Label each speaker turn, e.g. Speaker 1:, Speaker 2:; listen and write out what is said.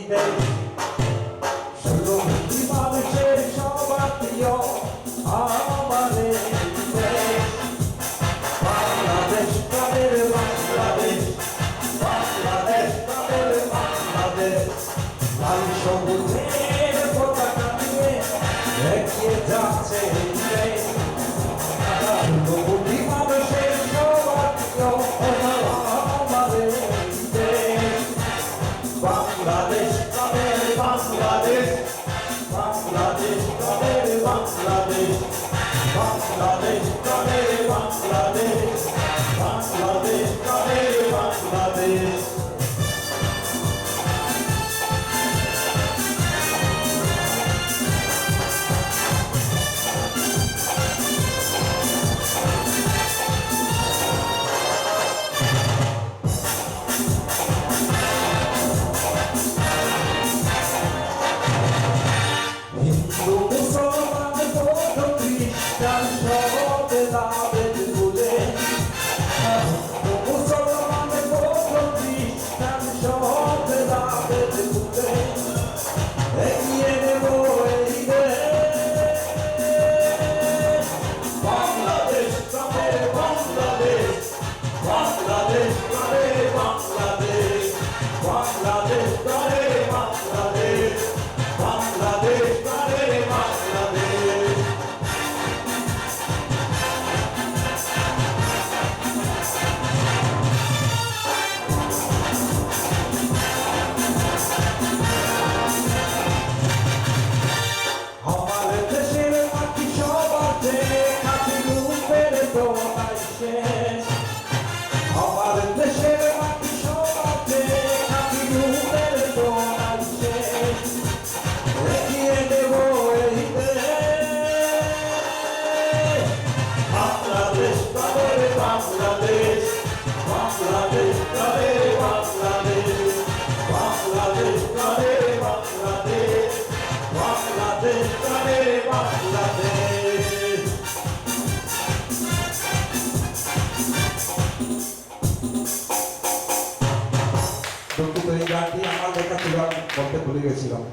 Speaker 1: দেশ ষোলোটি মানুষের সবার প্রিয় আমার এই দেশ বাংলাদেশ তাদের বাংলাদেশ বাংলাদেশ তাদের বাংলাদেশ লাল সবুজের পতাকা নিয়ে এগিয়ে যাচ্ছে এই দেশ ষোলোটি মানুষের সবার প্রিয় আমার এই দেশ বাংলাদেশ তাদের বাংলাদেশ বাংলাদেশ তাদের বাংলাদেশ বাংলাদেশ তাদের বাংলাদেশ বাংলাদেশ তাদের বাংলাদেশ হিন্দু মুসলমান বৌদ্ধ খ্রিস্টান সব ভেদাভেদ ভুলে হিন্দু মুসলমান বৌদ্ধ খ্রিস্টান সব ভেদাভেদ ভুলে এগিয়ে নেব এই দেশ বাংলাদেশ তাদের বাংলাদেশ বাংলাদেশ তাদের বাংলাদেশ বাংলাদেশ তাদের বাংলাদেশ বাংলাদেশ তাদের বাংলাদেশ আমার দেশের মাটি সবাতে খাঁটি রূপের দোহাই শেষ আমার দেশের মাটি সবাতে খাঁটি রূপের দোহাই শেষ এগিয়ে দেব এই দেশ বাংলাদেশ তাদের বাংলাদেশ বাংলাদেশ তাদের বাংলাদেশ বাংলাদেশ তাদের বাংলাদেশ বাংলাদেশ তাদের বাংলাদেশ দুঃখিত এই গানটি আমার লেখা ছিল বলতে ভুলে গেছিলাম।